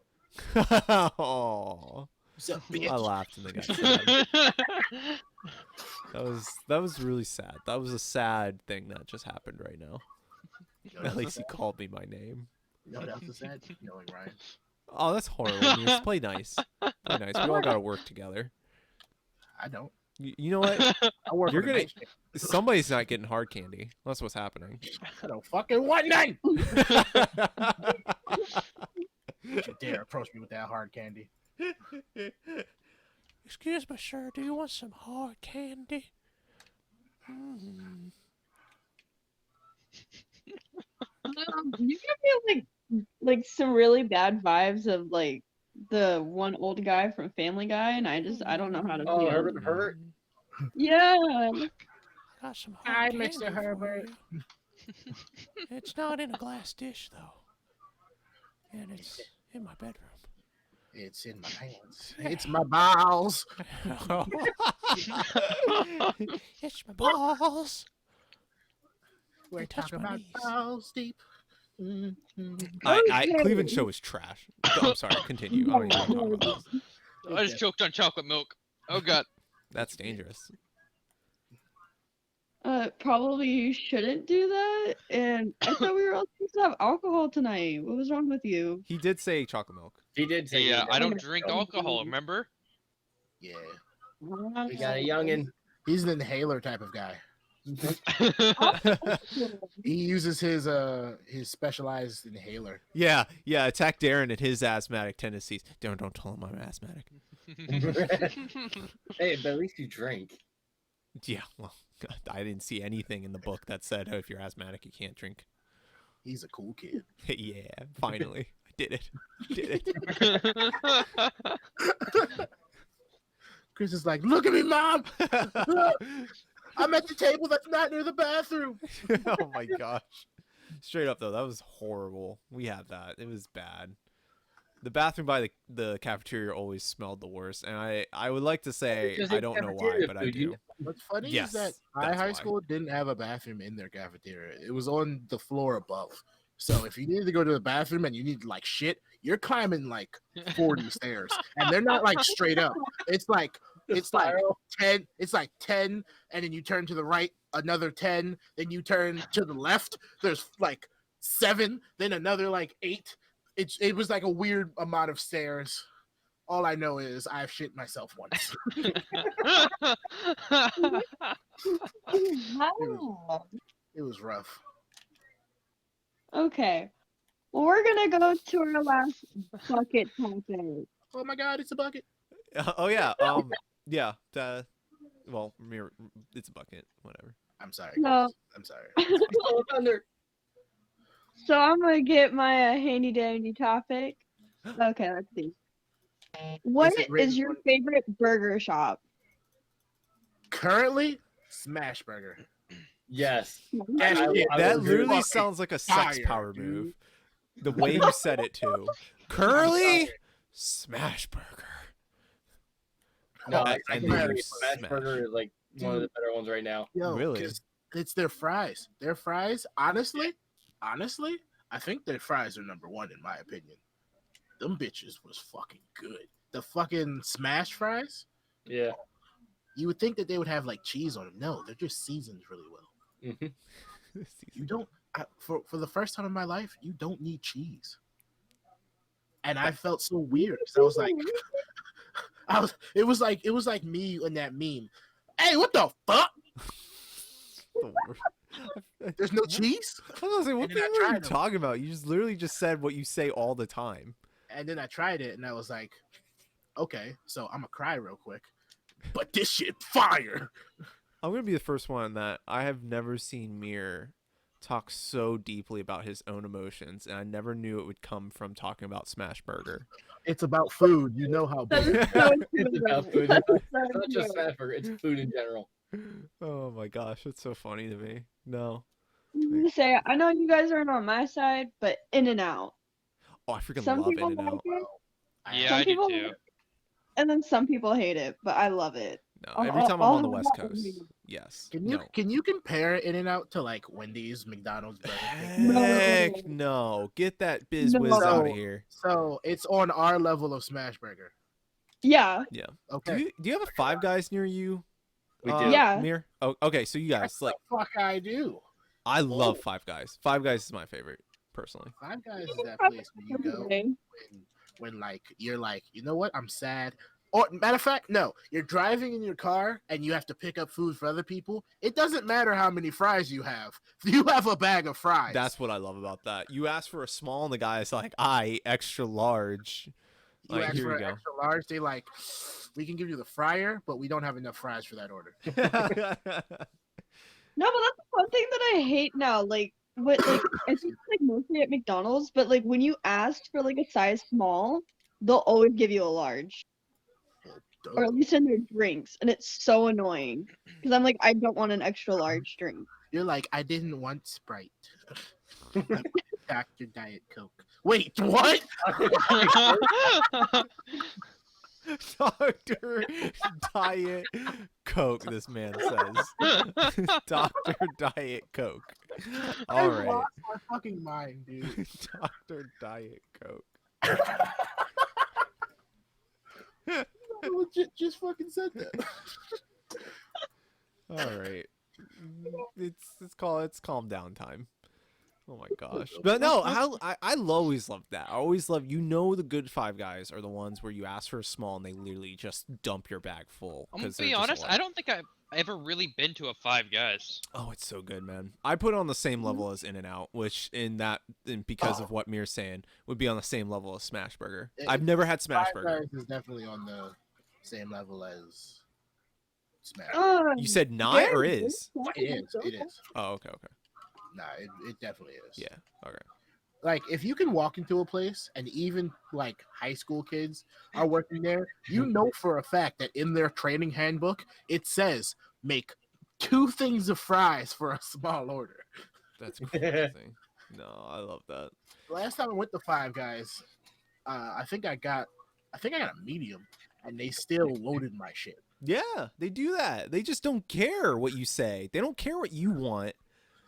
Oh, What's up, I bitch? laughed and they got sad. That was really sad. That was a sad thing that just happened right now. You know what At else least is he sad? called me my name. You know what else is sad? Knowing Ryan. Oh, that's horrible. Mirrr. Play nice. Play nice. We all gotta work together. I don't. You know what? I work You're on a gonna- night shift. Somebody's not getting hard candy. That's what's happening. I don't fucking want none. Don't you dare approach me with that hard candy. Excuse me, sir. Do you want some hard candy? You give me like some really bad vibes of like the one old guy from Family Guy, and I don't know how to Oh, feel. Herbert. Yeah. Got some Hi, hard Mr. candy for Herbert. you. It's not in a glass dish though, and it's in my bedroom. It's in my hands. It's my balls. It's my balls. We're Don't touch talking my about knees. balls deep. Cleveland show is trash. I'm sorry. Continue. I don't even want to talk about this. I just choked on chocolate milk. Oh god. That's dangerous. Probably you shouldn't do that. And I thought we were all supposed to have alcohol tonight. What was wrong with you? He did say chocolate milk. He did say Yeah, that. I don't drink alcohol. Remember? Yeah. We got a youngin. He's an inhaler type of guy. He uses his specialized inhaler. Yeah. Attack Darren and his asthmatic tendencies. Don't tell him I'm asthmatic. Hey, but at least you drank. Yeah. Well, I didn't see anything in the book that said, oh, if you're asthmatic, you can't drink. He's a cool kid. Yeah. Finally, I did it. Did it. Chris is like, look at me, Mom. I'm at the table that's not near the bathroom. Oh my gosh. Straight up though, that was horrible. We had that. It was bad. The bathroom by the cafeteria always smelled the worst, and I would like to say Because I it's don't know why, cafeteria but I food, do. you- What's funny Yes, is that my that's high why. school didn't have a bathroom in their cafeteria. It was on the floor above. So if you needed to go to the bathroom and you need like shit, you're climbing like 40 stairs, and they're not like straight up. It's like 10. It's like 10, and then you turn to the right, another 10. Then you turn to the left. There's like 7. Then another like 8. It was like a weird amount of stairs. All I know is I've shit myself once. It was rough. Okay. Well, we're gonna go to our last bucket topic. Oh my god, it's a bucket. Oh yeah. Yeah. Well, Mirror, it's a bucket. Whatever. I'm sorry. No. Guys. I'm sorry. Oh, thunder. So I'm gonna get my handy dandy topic. Okay, let's see. What it written is your on- favorite burger shop? Currently, Smash Burger. Yes. That I- shit I That was literally fucking sounds like a sex fire, power dude. move. The way you said it too. Curly sorry. Smash Burger. No, Oh, I and can then agree. you Smash smash. Burger is like one of the better ones right now. Yo, Really? 'cause it's their fries. Their fries, honestly, I think their fries are number one in my opinion. Them bitches was fucking good. The fucking smash fries, Yeah. you would think that they would have like cheese on them. No, they're just seasoned really well. Mhm. You don't for the first time in my life, you don't need cheese. And I felt so weird because I was like, it was like me in that meme. Hey, what the fuck? There's no cheese? I was gonna say, what And then I thing were you tried 'em. talking about? You just literally just said what you say all the time. And then I tried it and I was like, okay, so I'm gonna cry real quick. But this shit fire. I'm gonna be the first one that I have never seen Mirror talk so deeply about his own emotions, and I never knew it would come from talking about Smash Burger. It's about food. You know how That big. is so It's about true. food. That's It's so not just true. Smash Burger. It's food in general. Oh my gosh, that's so funny to me. No. I'm gonna say I know you guys aren't on my side, but In-N-Out. Oh, I freaking Some love people In-N-Out. like it, Yeah, Some I do people- too. and then some people hate it, but I love it. No, I'll- every time I'm I'll on the have West that with Coast, me. yes. Can you compare In-N-Out to like Wendy's, McDonald's, Burger King? No. Heck no. Get that biz whiz No. out of here. So it's on our level of Smash Burger. Yeah. Okay. Do you have a Five Guys near you? We do. Yeah. Mirror? Oh, okay. So you guys That's like, the fuck I do. I love Five Guys. Five Guys is my favorite, personally. Five Guys is that place where you go when like you're like, you know what, I'm sad. Or matter of fact, no, you're driving in your car and you have to pick up food for other people. It doesn't matter how many fries you have. You have a bag of fries. That's what I love about that. You ask for a small, and the guy is like, "I extra large." you like, ask here for you an go. extra large. They like, we can give you the fryer, but we don't have enough fries for that order. No, but that's one thing that I hate now. Like, what, like, I think it's, like mostly at McDonald's, but like when you ask for like a size small, they'll always give you a large, or at least in their drinks, and it's so annoying because I'm like, I don't want an extra large drink. You're like, I didn't want Sprite. Dr. Diet Coke. Wait, what? Dr. Diet Coke, this man says. Dr. Diet Coke. All I right. lost my fucking mind, dude. Dr. Diet Coke. I legit just fucking said that. All right. It's calm down time. Oh my gosh. But no, I always love that. I always love, the good Five Guys are the ones where you ask for a small and they literally just dump your bag full. I'm gonna 'cause they're be just honest. like- I don't think I've ever really been to a Five Guys. Oh, it's so good, man. I put it on the same level as In-N-Out, which because of what Mirr's saying, would be on the same level as Smash Burger. I've never had Smash Five Burger. Guys is definitely on the same level as Smash. You said not or Darren, is? It is. Oh, okay. Nah, it definitely is. Yeah. Okay. Like, if you can walk into a place and even like high school kids are working there, you know for a fact that in their training handbook it says make 2 things of fries for a small order. That's crazy. No, I love that. Last time I went to Five Guys, I think I got a medium, and they still loaded my shit. Yeah, they do that. They just don't care what you say. They don't care what you want.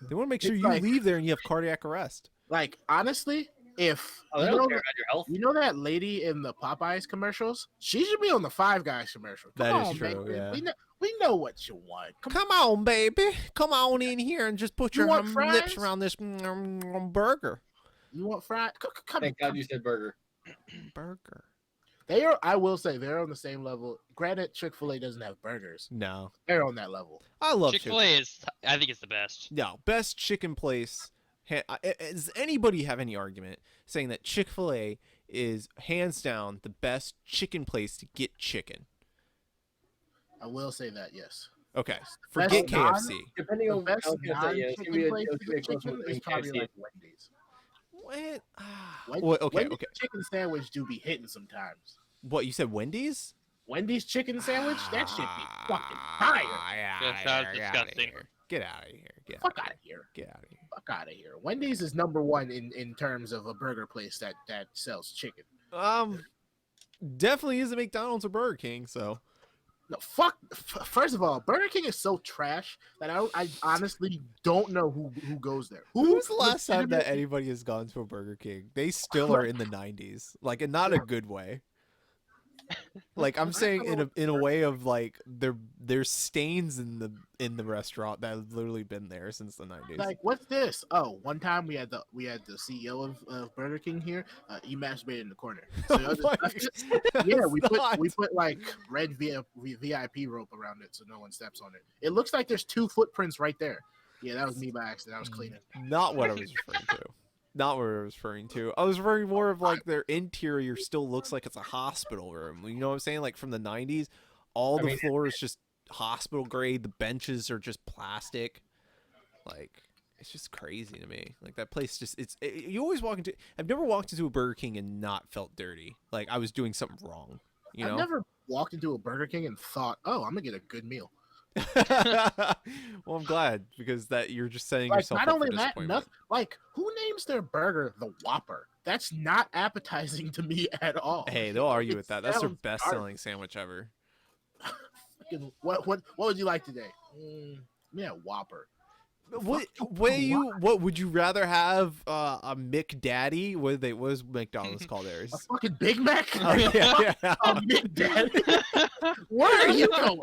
They want to make sure It's you like- leave there and you have cardiac arrest. Like, honestly, if Oh, they don't care about your health. you know that lady in the Popeyes commercials, she should be on the Five Guys commercial. Come That is on, true, baby. yeah. We know what you want. Come on, baby. Come on in here and just put You your want lips fries? around this burger. You want fried? Come Thank God you said burger. Burger. They are. I will say they're on the same level. Granted, Chick-fil-A doesn't have burgers. No, They're on that level. I love Chick-fil-A is, I think it's the best. No, best chicken place. Does anybody have any argument saying that Chick-fil-A is hands down the best chicken place to get chicken? I will say that, yes. Okay, Best forget non- KFC. Depending The on best I was gonna say, yeah, it's gonna be non-chicken place it's to gonna be a get close chicken one is between probably KFC like Wendy's. What? Wendy's Okay. chicken sandwich do be hitting sometimes. What you said? Wendy's? Wendy's chicken sandwich, that shit be fucking fire. That sounds disgusting. Get out of here. Fuck out of here. Get out of here. Fuck out of here. Wendy's is number one in terms of a burger place that sells chicken. Definitely isn't McDonald's or Burger King. So No, fuck. First of all, Burger King is so trash that I honestly don't know who goes there. who's the last time that legitimately- anybody has gone to a Burger King? They still are in the 90s, like, and not a good way. Like I'm saying in a way of like there's stains in the restaurant that have literally been there since the 90s. Like, what's this? Oh, one time we had the CEO of Burger King here. He masturbated in the corner. So y'all just Oh my left it. God. Yeah, It's we put like red VIP rope around it so no one steps on it. It looks like there's 2 footprints right there. Yeah, that was me by accident. I was cleaning. Not what I was referring to. Not what I was referring to. I was referring more of like their interior still looks like it's a hospital room. You know what I'm saying? Like from the 90s, all the floor is just hospital grade. The benches are just plastic. Like it's just crazy to me. Like that place just you always walk into. I've never walked into a Burger King and not felt dirty. Like I was doing something wrong. You know? I've never walked into a Burger King and thought, oh, I'm gonna get a good meal. Well, I'm glad because that you're just setting Like, yourself not up only for that, disappointment. like who names their burger the Whopper? That's not appetizing to me at all. Hey, they'll argue It with that. That's their sounds best-selling sandwich ever. garbage. What would you like today? Yeah, Whopper. What fuck what would you rather have a McDaddy? What is McDonald's call theirs? A fucking Big Mac? Oh, yeah. A Big Daddy? Where are you going?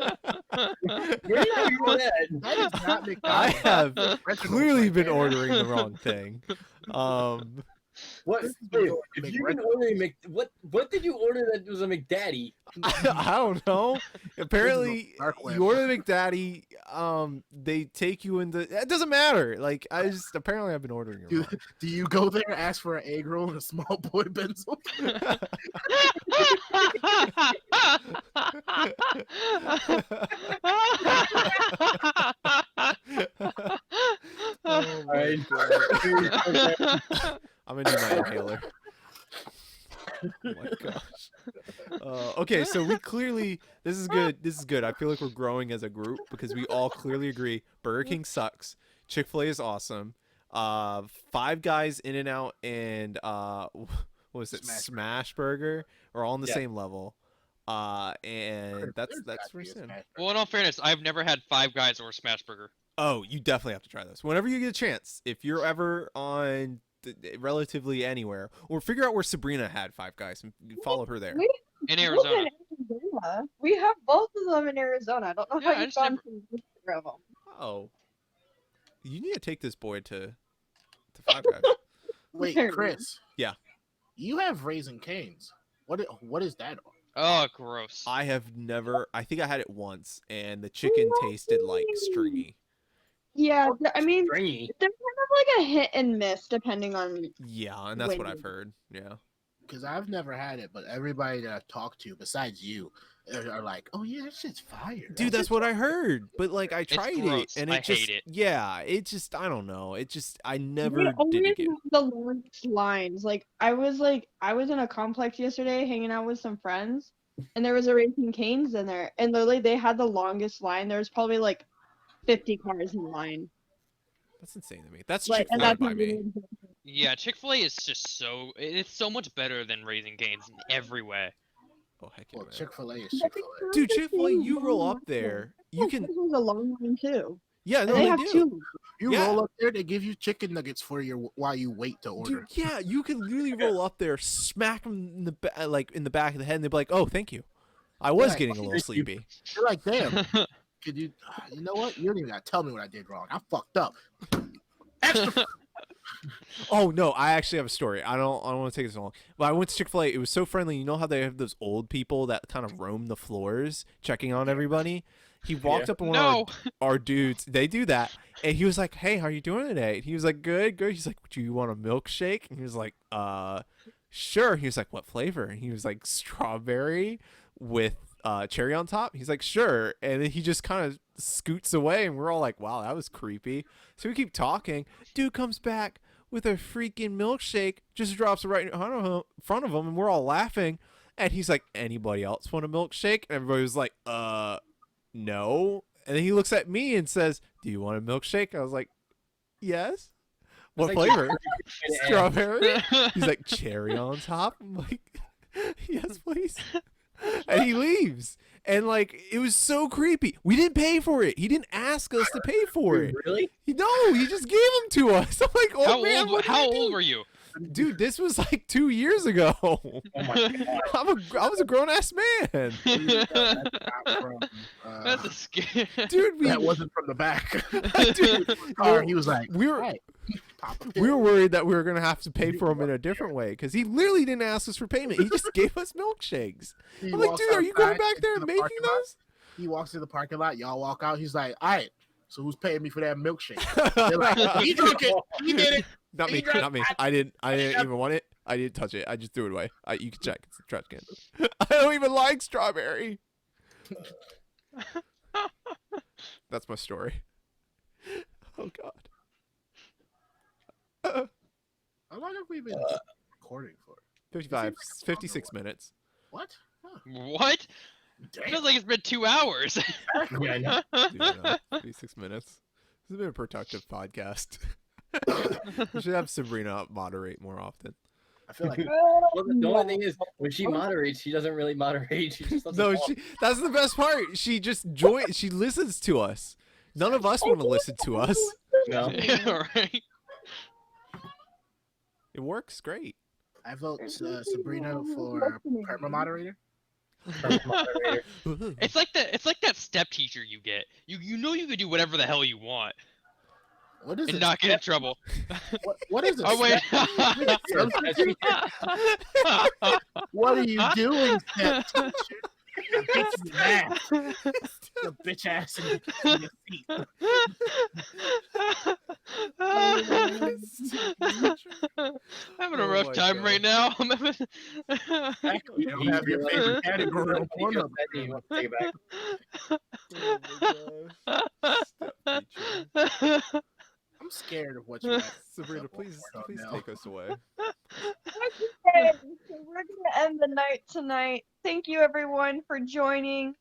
Where do you go that? That is not I McDonald's. have That's clearly right been there. ordering the wrong thing. What? This is Wait, going if to you've make been ordering what did you order that was a McDaddy? I don't know. Apparently, dark web. you order the McDaddy. They take you into. It doesn't matter. Like apparently I've been ordering it wrong. Do you go there, ask for an egg roll and a small boy pencil? Oh my Alright. God. I'm gonna need my inhaler. Oh my gosh. Okay, so we clearly this is good. This is good. I feel like we're growing as a group because we all clearly agree Burger King sucks. Chick-fil-A is awesome. Five Guys, In-N-Out, and what was it? Smash Burger are all on the Yeah. same level. And that's There's where gotta it's be a in. Smash Well, in all fairness, I've never had Five Guys or Smash Burger. Oh, you definitely have to try this. Whenever you get a chance, if you're ever on relatively anywhere, or figure out where Sabrina had Five Guys and follow her there. We In both Arizona. Arizona. We have both of them in Arizona. I don't know Yeah, I how you've just gone never- from either of them. Oh, you need to take this boy to Five Guys. Wait, Apparently. Chris. Yeah. You have Raising Cane's. What is that on? Oh, gross. I have never. I think I had it once, and the chicken tasted like stringy. Yeah, I mean, Stringy. they're kind of like a hit and miss depending on. Yeah, and that's what I've Wendy's. heard. Yeah. Because I've never had it, but everybody that I've talked to, besides you, are like, "Oh yeah, that shit's fire." Dude, that's what I heard. But like, I tried it, gross. and I it just, hate it. yeah, it just, I don't know. It just, I They never always did it. have the longest lines. Like I was in a complex yesterday hanging out with some friends, and there was a Raising Cane's in there, and literally they had the longest line. There was probably like 50 cars in line. That's insane to me. That's Like, and Chick-fil-A that's by not me. even- Yeah, Chick-fil-A is just it's so much better than Raising Cane's in every way. Oh heck yeah, Well, man. Chick-fil-A is But Chick-fil-A. it's Dude, the Chick-fil-A, same you roll long up there, line. you can, This is a long line too. yeah, And no, they they have do. two. You Yeah. roll up there, they give you chicken nuggets for while you wait to Dude, order. yeah, you can literally roll up there, smack them in the like in the back of the head, and they'll be like, "Oh, thank you. I was Yeah, getting a little sleepy." You're like, "Damn, could you? You know what? You don't even gotta tell me what I did wrong. I fucked up. Extra." Oh no, I actually have a story. I don't want to take this long. But I went to Chick-fil-A. It was so friendly. You know how they have those old people that kind of roam the floors, checking on everybody. He walked up on one of our dudes. They do that, and he was like, "Hey, how are you doing today?" And he was like, "Good, good." He's like, "Do you want a milkshake?" And he was like, Sure." He was like, "What flavor?" And he was like, "Strawberry with cherry on top." He's like, "Sure." And then he just kind of scoots away, and we're all like, "Wow, that was creepy." So we keep talking. Dude comes back with a freaking milkshake, just drops it right in front of him, and we're all laughing. And he's like, "Anybody else want a milkshake?" And everybody was like, no. And then he looks at me and says, "Do you want a milkshake?" I was like, "Yes." "What flavor?" "Strawberry." He's like, "Cherry on top?" I'm like, "Yes, please." And he leaves. And like, it was so creepy. We didn't pay for it. He didn't ask us to pay for it. Really? No, he just gave them to us. I'm like, "Oh man, how old were you?" Dude, this was like 2 years ago. Oh my god. I was a grown ass man. That's a scare. Dude, That wasn't from the back. Dude, Or he was like, we were "Right, we were worried that we were gonna have to pay for him in a different way because he literally didn't ask us for payment. He just gave us milkshakes. He I'm like, walks "Dude, are you going outside back there into and the making parking lot. those?" He walks to the parking lot. Y'all walk out. He's like, "All right, so who's paying me for that milkshake?" They're like, "He drank it. He did it." Not me. Not me. I didn't even want it. I didn't touch it. I just threw it away. You can check. It's a trash can. I don't even like strawberry. That's my story. Oh God. How long have we been recording for? 56 minutes. What? Huh. What? Damn. Feels like it's been 2 hours. Yeah, I know. Dude, 56 minutes. This has been a productive podcast. We should have Sabrina moderate more often. I feel like Well, the only thing is, when she moderates, she doesn't really moderate. She just lets No, us talk. that's the best part. She just she listens to us. None of us want to listen to us. No. Yeah, right. It works great. I vote Sabrina for perma moderator. Moderator. It's like that step teacher you get. You know you can do whatever the hell you want What is and it? not get in trouble. What is it? Oh wait. What are you doing, step teacher? I'm teaching you math. The bitch ass in your seat. I'm having a Oh rough my time God. right now. I'm having... You don't have your favorite category on Pornhub. Take it back. Oh my gosh. I'm scared of what you guys. Sabrina, please now. take us away. Okay, so we're gonna end the night tonight. Thank you everyone for joining.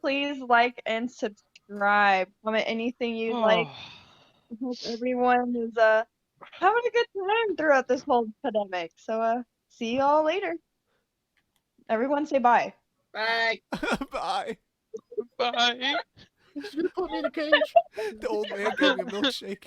Please like and subscribe. Comment anything you like. I hope everyone is having a good time throughout this whole pandemic. So see y'all later. Everyone say bye. Bye. Bye. Bye. You put me in a cage. The old man gave me a milkshake.